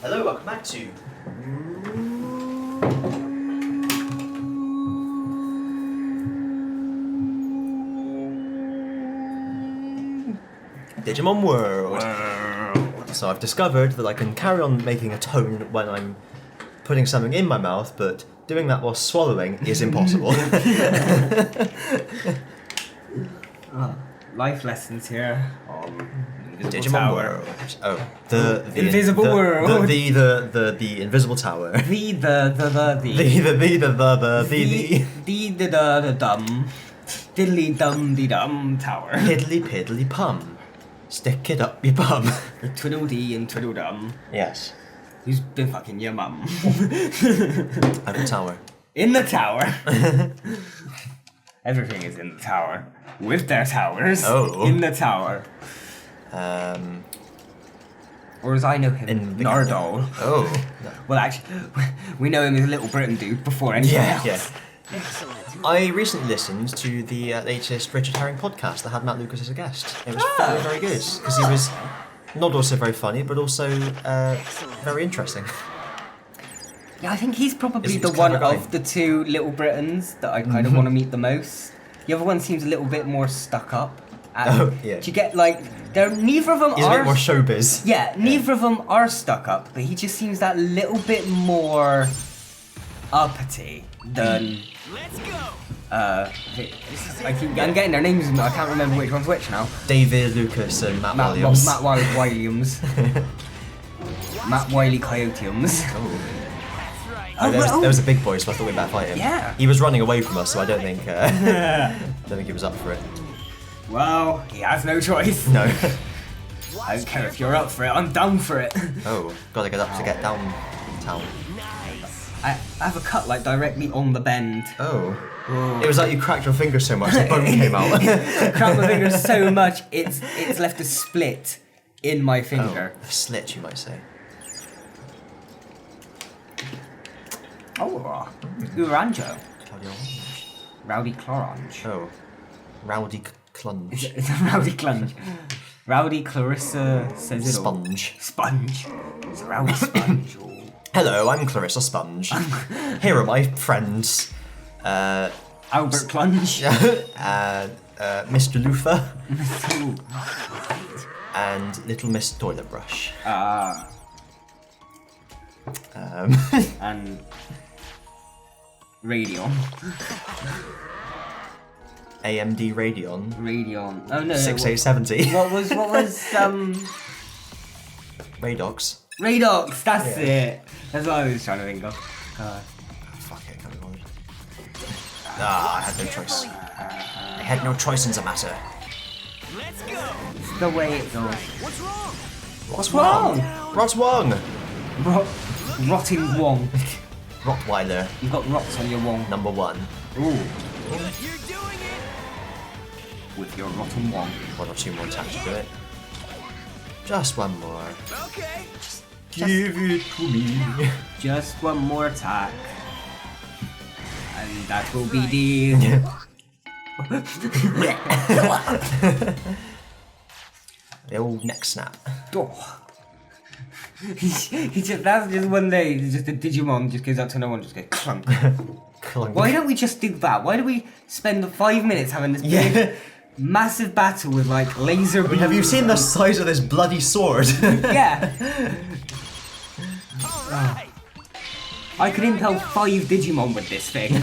Hello, welcome back to Digimon World. So I've discovered that I can carry on making a tone when I'm putting something in my mouth, but doing that while swallowing is impossible. Life lessons here on Digimon Tower. World. Oh, the Invisible World. The invisible tower. The dum diddly dum tower. Piddly piddly pum. Stick it up your bum. Twiddle dee and twiddle dum. Yes. Who's been fucking your mum? I'm the tower. In the tower. Everything is in the tower. With their towers. Oh. In the tower. Or as I know him, Nardole. Oh. No. Well, actually, we know him as Little Britain dude before anything else. Yeah. I recently listened to the latest Richard Herring podcast that had Matt Lucas as a guest. It was very, very good because he was not also very funny, but also very interesting. Yeah, I think he's probably He's the a one clever guy. of the two Little Britons that I kind of want to meet the most. The other one seems a little bit more stuck up. Oh, yeah. Do you get like neither of them He's are a bit more showbiz. Yeah, neither of them are stuck up, but he just seems that little bit more uppity than. Let's go. I'm getting their names, but I can't remember which one's which now. David Lucas and Matt Williams. Matt Williams. Matt Wiley Coyoteums. Oh. Oh, There was a big boy, so I thought we'd better fight him. Yeah. He was running away from us, so I don't think he was up for it. Well, he has no choice. No. I don't care if you're up for it, I'm down for it. Oh, gotta get up to get down town. I have a cut like directly on the bend. Oh. It was like you cracked your finger so much the bone came out. Cracked my finger so much it's left a split in my finger. Oh, a slit, you might say. Oh, Uranjo. Claudio. Rowdy Clorange. Oh. Rowdy Clunge. It's a Rowdy Clunge. Rowdy Clarissa says it all. Sponge. It's a Rowdy Sponge. Ooh. Hello, I'm Clarissa Sponge. Here are my friends. Albert Clunge. Mr. Luther Ooh. and Little Miss Toilet Brush. And Radion. AMD Radeon. Oh no. 6870. What was Radox. Radox, that's it. That's what I was trying to think of. Fuck it, can't be bothered. I had no choice. I had no choice in the matter. Let's go. It's the way it goes. What's wrong? What's wrong? What's wrong? Rotting wong. Rottweiler, You've got rots on your wong. number 1. Ooh. You're doing it. With your rotten wong. 1 or 2 more attacks to do it. Just one more. Okay. Give it to me. Just one more attack. And that will be the... The old neck snap. Oh. That's just one day, just a Digimon just goes up to no one, just goes clunk. Clunk. Why don't we just do that? Why do we spend 5 minutes having this big, massive battle with like laser beams? Have you seen the size of this bloody sword? Yeah. Alright. I could impel 5 Digimon with this thing.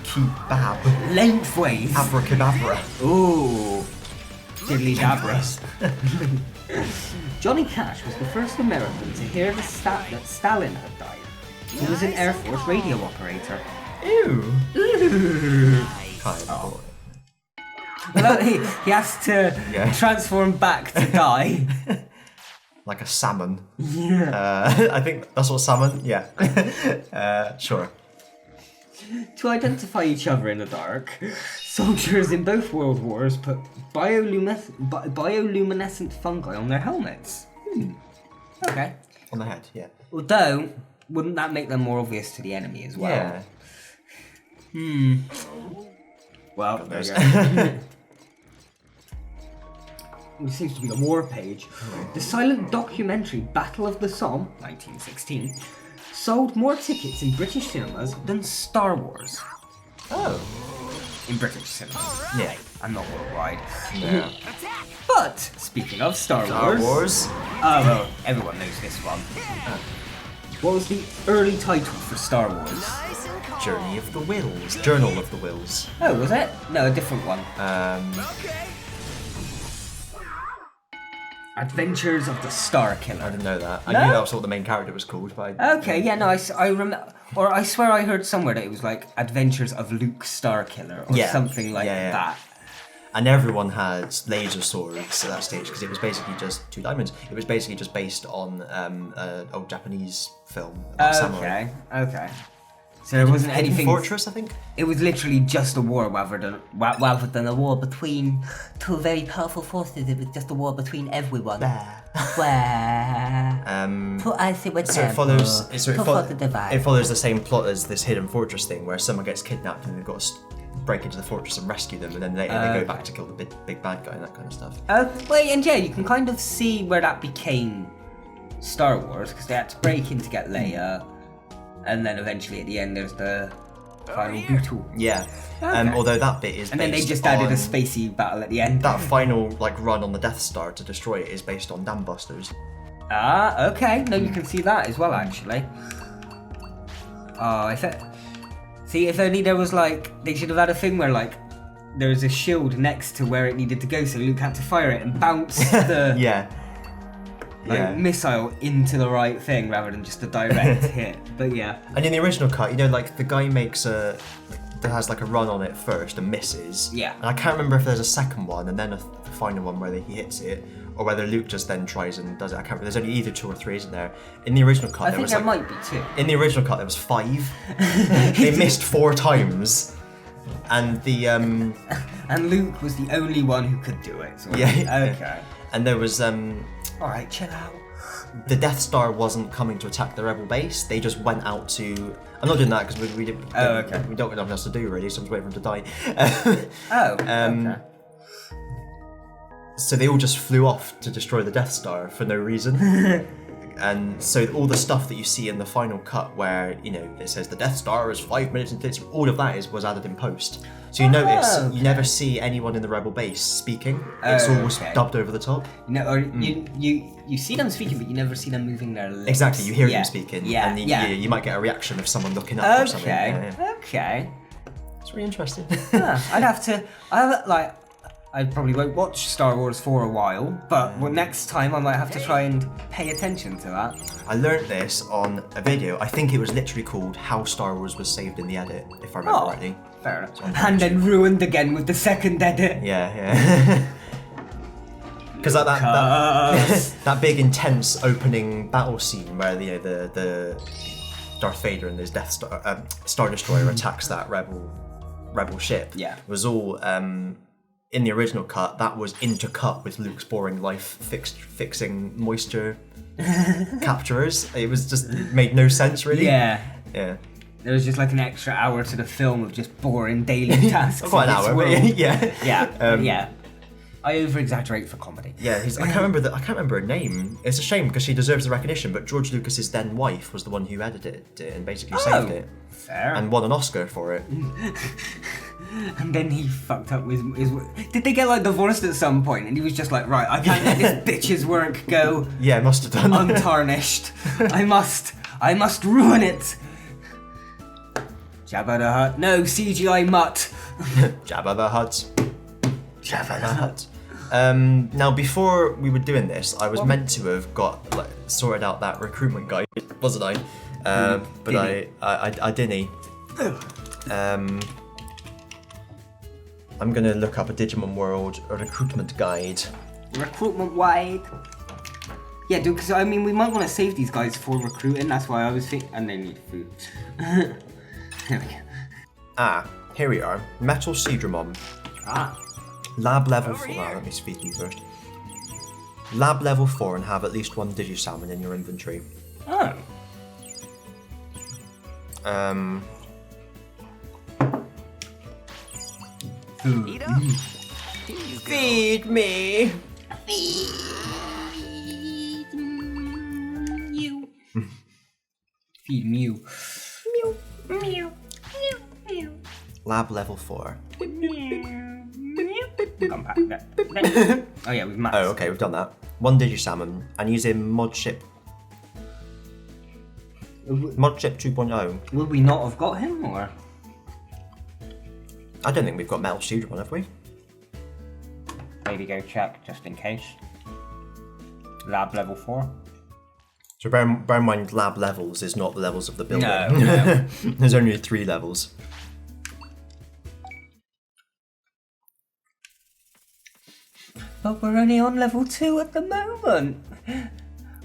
Kebab. Lengthways. Abracadabra. Ooh. Diddly dabras. Johnny Cash was the first American to hear that Stalin had died. He was an Air Force radio operator. Ew. Ooh. Kind of. Well, he has to Yeah. transform back to die. Like a salmon. Yeah. I think that's what salmon. Yeah. Sure. To identify each other in the dark, soldiers in both world wars put bioluminescent fungi on their helmets. Okay. On the head. Yeah. Although, wouldn't that make them more obvious to the enemy as well? Yeah. Well, there you go. which seems to be the war page, the silent documentary Battle of the Somme, 1916, sold more tickets in British cinemas than Star Wars. Oh. In British cinemas. Yeah. I'm not worldwide. Yeah. But, speaking of Star Wars... well, everyone knows this one. What was the early title for Star Wars? Nice and calm. Journey of the Wills. Journal of the Wills. Oh, was it? No, a different one. Okay. Adventures of the Star I Killer. didn't know that. I No? knew that was what the main character was called, but I... Okay, yeah, no, I remember... Or I swear I heard somewhere that it was like Adventures of Luke Starkiller or Yeah. something like Yeah, yeah. that. And everyone had laser swords at that stage because it was basically just two diamonds. It was basically just based on an old Japanese film about samurai. Okay. So there wasn't Hidden anything... Fortress, I think? It was literally just a war rather than a war between two very powerful forces. It was just a war between everyone. I see what So it follows. It follows the same plot as this Hidden Fortress thing, where someone gets kidnapped and they've got to break into the fortress and rescue them, and then later they go back to kill the big bad guy and that kind of stuff. And yeah, you can kind of see where that became Star Wars because they had to break in to get Leia, and then eventually at the end there's the final battle. Yeah. Okay. Although that bit is And then they based just added on- a spacey battle at the end. That final run on the Death Star to destroy it is based on Dam Busters. Okay. No, you can see that as well, actually. Oh, if only there was they should have had a thing where there was a shield next to where it needed to go, so Luke had to fire it and bounce the Yeah. missile into the right thing rather than just a direct hit. But yeah. And in the original cut, the guy makes that has a run on it first and misses. Yeah. And I can't remember if there's a second one and then the final one where he hits it, or whether Luke just then tries and does it. I can't remember. There's only either 2 or 3, isn't there? In the original cut, I think there might be 2. In the original cut, there was 5. They missed 4 times, and the And Luke was the only one who could do it. So okay. And there was Alright, chill out. the Death Star wasn't coming to attack the Rebel base. They just went out to. I'm not doing that because we don't have nothing else to do really. So I'm just waiting for him to die. Okay. So they all just flew off to destroy the Death Star for no reason. And so all the stuff that you see in the final cut where, it says the Death Star is 5 minutes into its, all of that was added in post. So you notice you never see anyone in the Rebel base speaking. It's always dubbed over the top. You see them speaking, but you never see them moving their lips. Exactly, you hear them speaking. Yeah, and you might get a reaction of someone looking up or something. Okay. It's really interesting. I probably won't watch Star Wars for a while, but next time I might have to try and pay attention to that. I learnt this on a video. I think it was literally called How Star Wars Was Saved in the Edit, if I remember rightly. Fair enough. And then ruined again with the second edit. Yeah. Because that big intense opening battle scene where the Darth Vader and his Star Destroyer attacks that rebel ship. Yeah. Was all in the original cut. That was intercut with Luke's boring life fixing moisture capturers. It was just made no sense really. Yeah. There was just like an extra hour to the film of just boring daily tasks. Quite an hour, but yeah. I over-exaggerate for comedy. Yeah, I can't remember her name. It's a shame because she deserves the recognition. But George Lucas's then wife was the one who edited it and basically saved it, Fair. and won an Oscar for it. And then he fucked up with his. Did they get like divorced at some point? And he was just like, right, I can't let this bitch's work go Yeah, must have done. untarnished. I must ruin it. Jabba the Hutt. No, CGI mutt. Jabba the Hutt. Jabba the Hutt. Now, before we were doing this, I was meant to have got sorted out that recruitment guide, wasn't I? But I didn't. I'm gonna look up a Digimon World recruitment guide. Recruitment wide. Yeah, dude, because I mean, we might want to save these guys for recruiting. That's why I was thinking. And they need food. There we go. Here we are. Metal Seedramon. Lab level 4. Let me speak to you first. Lab level 4 and have at least one Digisalmon in your inventory. Oh. Eat up. Feed me. Feed Mew. Lab level 4. Come back there. Oh yeah, we've maxed. Oh, okay, we've done that. 1 Digisalmon, and using Modship 2.0. Will we not have got him, or? I don't think we've got Metal Student one, have we? Maybe go check, just in case. Lab level 4. So bear in mind, lab levels is not the levels of the building. No. There's only 3 levels. But we're only on level 2 at the moment.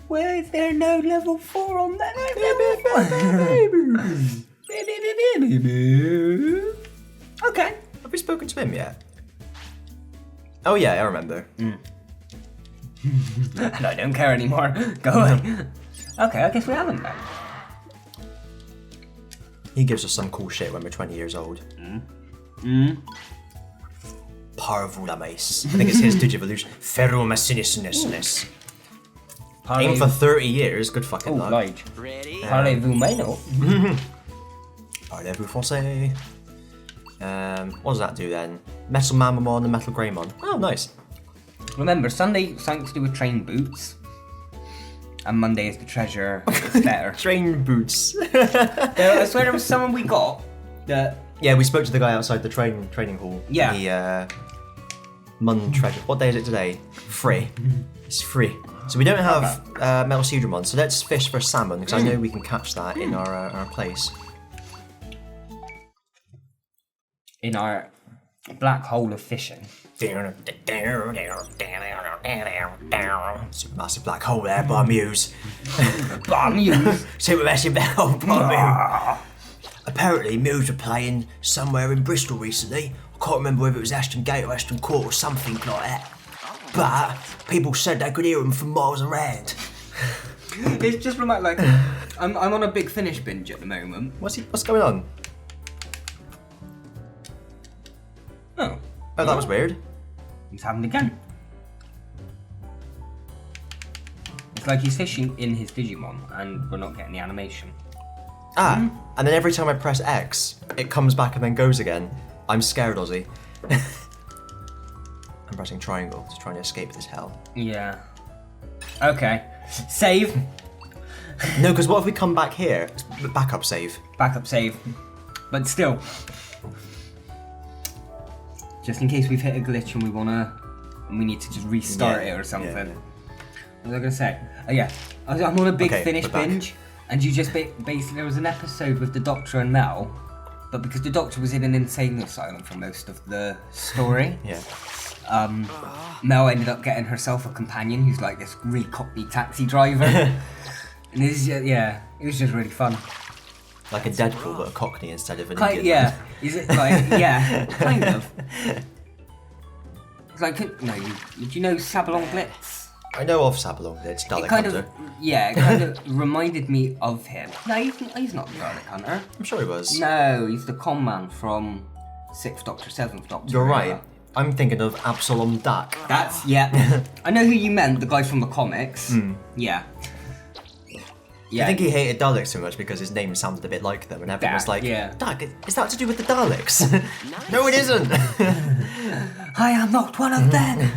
Where is there no level 4 on that? Okay. Have we spoken to him yet? Oh yeah, I remember. No, I don't care anymore. Go away. Okay, I guess we haven't then. He gives us some cool shit when we're 20 years old. Parvulamis. I think it's his Digivolution. Ferromacinisness. Aim for 30 years, good fucking luck. Like. Ready? Parlez-vous maintenant? Parlez-vous français? What does that do then? Metal Mamamon and Metal Greymon. Oh, nice. Remember, Sunday something to do with train boots. And Monday is the treasure. It's better. Train boots. I swear there was someone we got that. Yeah, we spoke to the guy outside the training hall. Yeah. The Mun treasure. What day is it today? Free. It's free. So we don't have Metal Seedramon, so let's fish for salmon, because I know we can catch that in our place. In our black hole of fishing. Supermassive black hole there, by Muse. Bomb you! Supermassive black hole, by Muse. Apparently, Muse were playing somewhere in Bristol recently. I can't remember whether it was Ashton Gate or Ashton Court or something like that. But people said they could hear them from miles around. It's just like I'm on a big finish binge at the moment. What's going on? Oh, Oh, that was weird. it's happened again. It's like he's fishing in his Digimon, and we're not getting the animation. Ah, and then every time I press X, it comes back and then goes again. I'm scared, Ozzy. I'm pressing triangle to try and escape this hell. Yeah. Okay. Save. No, because what if we come back here? Backup save. Backup save. But still. Just in case we've hit a glitch and we need to just restart it or something. Yeah. What was I gonna say? Oh yeah, I'm on a big Okay, finish we're back. binge, and you just basically there was an episode with the Doctor and Mel, but because the Doctor was in an insane asylum for most of the story, Yeah. Mel ended up getting herself a companion who's like this really cockney taxi driver, and it's just, it was just really fun. Like a Deadpool, but a Cockney instead of an Kind, Indian. yeah, is it like kind of? It's like no, did you know Sabalong Blitz? I know of Sabalong, it's Dalek It kind Hunter. of, it kind of reminded me of him. No, he's not the Dalek Hunter. I'm sure he was. No, he's the con man from 6th Doctor, 7th Doctor. You're right. whatever. I'm thinking of Absalom Dak. That's, yeah. I know who you meant, the guy from the comics. Yeah. I think he hated Daleks so much because his name sounded a bit like them, and everyone was Dak, like, yeah. Dak, is that to do with the Daleks? No, it isn't! I am not one of them.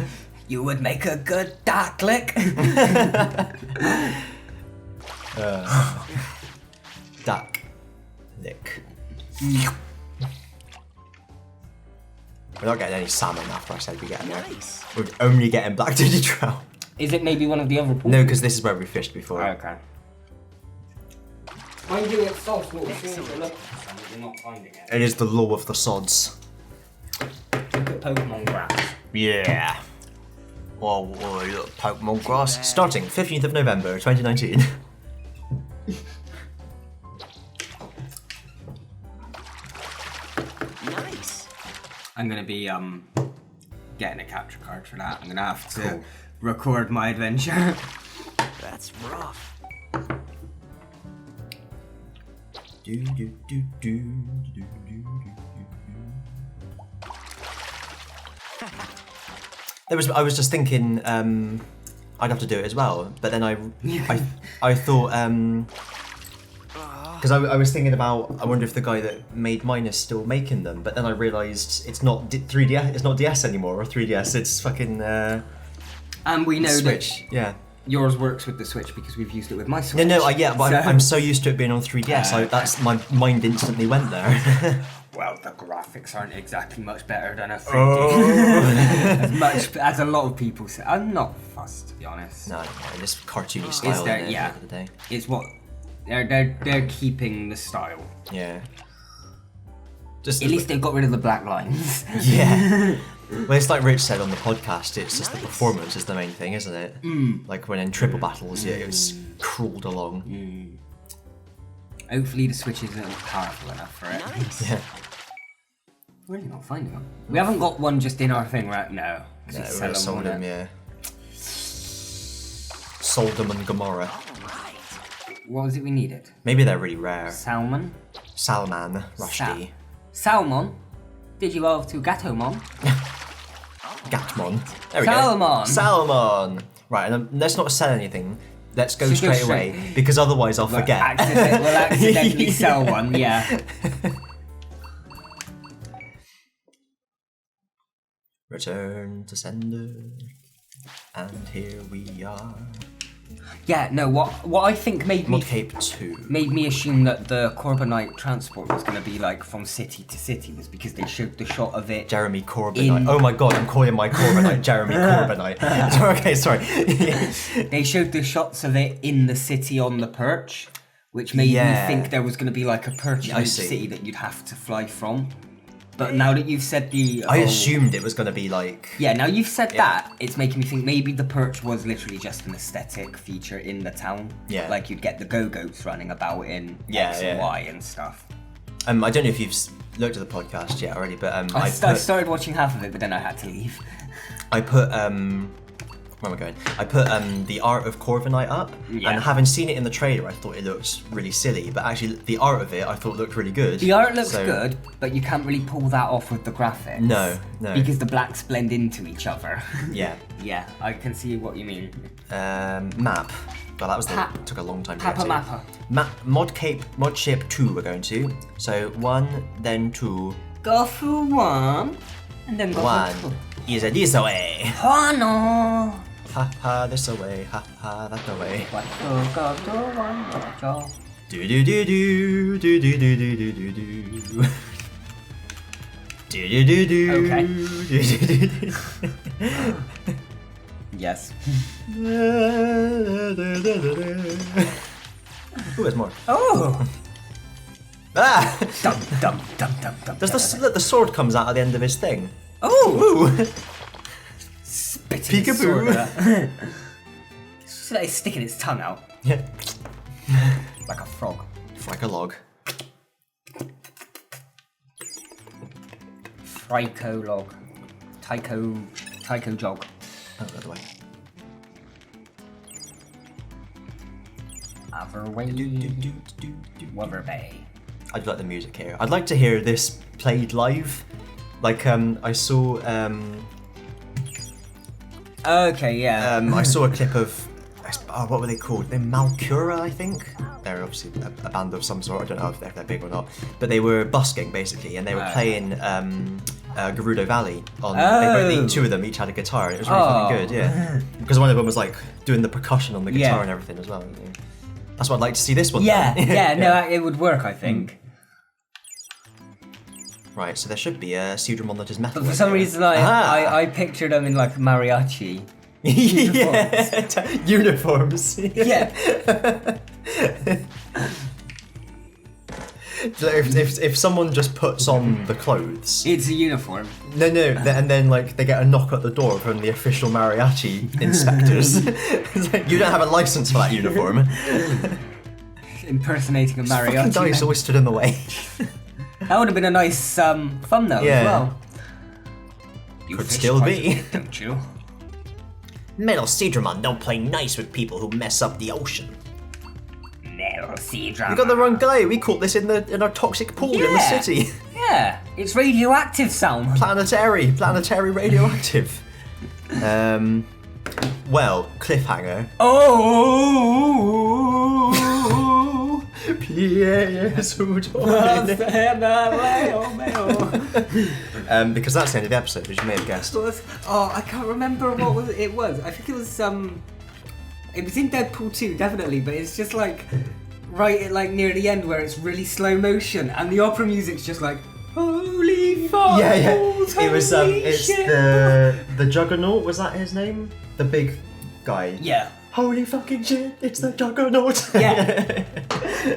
You would make a good Dalek. Dak. Lick. We're not getting any salmon after I said we get there. Nice. We're only getting black Digitrout. Is it maybe one of the other pools? No, because this is where we fished before. Okay. Mind you, it's soft water. As soon as you're looking for something, you're not finding it. It is the law of the sods. Look at Pokemon grass. Yeah. Oh, look, Pokemon grass. Starting 15th of November, 2019. Nice. I'm gonna be getting a capture card for that. I'm gonna have to record my adventure. That's rough. I was just thinking I'd have to do it as well, but then I thought because I was thinking about I wonder if the guy that made mine is still making them, but then I realised it's not 3DS, it's not DS anymore or 3DS, it's fucking And we know Switch. that Yeah. yours works with the Switch because we've used it with my Switch. No, but So- I'm so used to it being on 3DS, that's my mind instantly went there. Well, the graphics aren't exactly much better than a 3D. as a lot of people say. I'm not fussed, to be honest. No, this cartoony style there, in it, yeah. at the end of the day. It's what they're keeping the style. Yeah. Just At least they've got rid of the black lines. Yeah. Well, it's like Rich said on the podcast, it's just the performance is the main thing, isn't it? Like when in triple battles, it was crawled along. Hopefully the Switch isn't powerful enough for it. Nice. Yeah. We're really not finding them. We haven't got one just in our thing right now. Yeah, we would have sold them, yeah. Sold them and Gomorrah. What was it we needed? Maybe they're really rare. Salmon? Salman Rushdie. Salmon? Did you go to Gatomon? Gatmon. There we Salmon. go. Salmon. Right, and let's not sell anything. Let's go Just go straight away straight. because otherwise I'll forget. We'll accidentally sell one, yeah. Return to sender, and here we are. Yeah, no, what I think made me Mudcape 2. made me assume that the Corbinite transport was going to be like from city to city was because they showed the shot of it. Jeremy Corbynite. Oh my god, I'm calling my Corbynite Jeremy Corbynite. Okay, sorry. They showed the shots of it in the city on the perch, which made me think there was going to be like a perch in I each see. city that you'd have to fly from. But now that you've said the I whole- assumed it was going to be like... Yeah, now you've said that, it's making me think maybe the perch was literally just an aesthetic feature in the town. Yeah. Like you'd get the go-goats running about in Yeah, X and yeah. Y and stuff. I don't know if you've looked at the podcast yet already, but I started watching half of it, but then I had to leave. I put where am I going? I put the art of Corviknight up, Yeah. and having seen it in the trailer, I thought it looked really silly. But actually, the art of it, I thought looked really good. The art looks So- good, but you can't really pull that off with the graphics. No. Because the blacks blend into each other. Yeah. Yeah, I can see what you mean. Map. Well, that was took a long time to get to. Mappa. Modship 2 we're going to. So 1, then 2. Go through 1, and then go 1 through 2. is a this away. Oh no! Ha ha this away. Ha ha that away. What go to 1, go. Do do do do do do do do do do do. Do do do do. Okay. Do do do do. Yes. Ooh, there's more. Oh! Ah! Dum dum dum dum dum. Does the sword comes out at the end of his thing? Oh! Ooh! Spitting Peekaboo. sword at her. It's like sticking its tongue out Yeah. like a frog. Like a log. Frico log. Tycho jog. Oh, the other way. Other way. Weather Bay. I'd like the music here. I'd like to hear this played live. Like I saw Okay, yeah. I saw a clip of what were they called? They're Malcura, I think. They're obviously a band of some sort. I don't know if they're big or not. But they were busking basically, and they were playing Gerudo Valley. Two of them each had a guitar, and it was really fucking good. Yeah, because one of them was like doing the percussion on the guitar and everything as well. Yeah. That's what I'd like to see this one. Yeah, done. no, it would work, I think. Right, so there should be a Seudramon that is metal. But for some reason, I pictured them in like mariachi. Yeah, uniforms. Yeah. If someone just puts on the clothes, It's a uniform. no, and then like they get a knock at the door from the official mariachi inspectors. It's like, you don't have a license for that uniform. Impersonating a Fucking mariachi. dice always stood in the way. That would have been a nice thumbnail Yeah. as well. You Could fish still quite be. a bit, don't you? Metal Seudramon don't play nice with people who mess up the ocean. Metal sea drama. We got the wrong guy. We caught this in our toxic pool in the Yeah. city. Yeah, it's radioactive, Salmon. Planetary radioactive. Well, cliffhanger. Oh! Because that's the end of the episode, as you may have guessed. Oh, I can't remember what it was. I think it was it was in Deadpool 2, definitely, but it's just like right at like near the end where it's really slow motion and the opera music's just like holy fuck. Yeah. It was it's the Juggernaut, was that his name? The big guy. Yeah. Holy fucking shit, it's the Juggernaut. Yeah.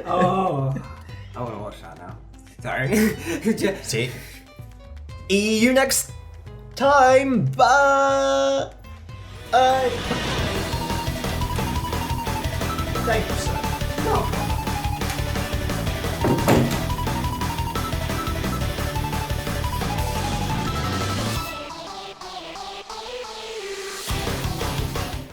Oh. I wanna watch that now. Sorry. See? You next time. Bye. Thank you, sir. No.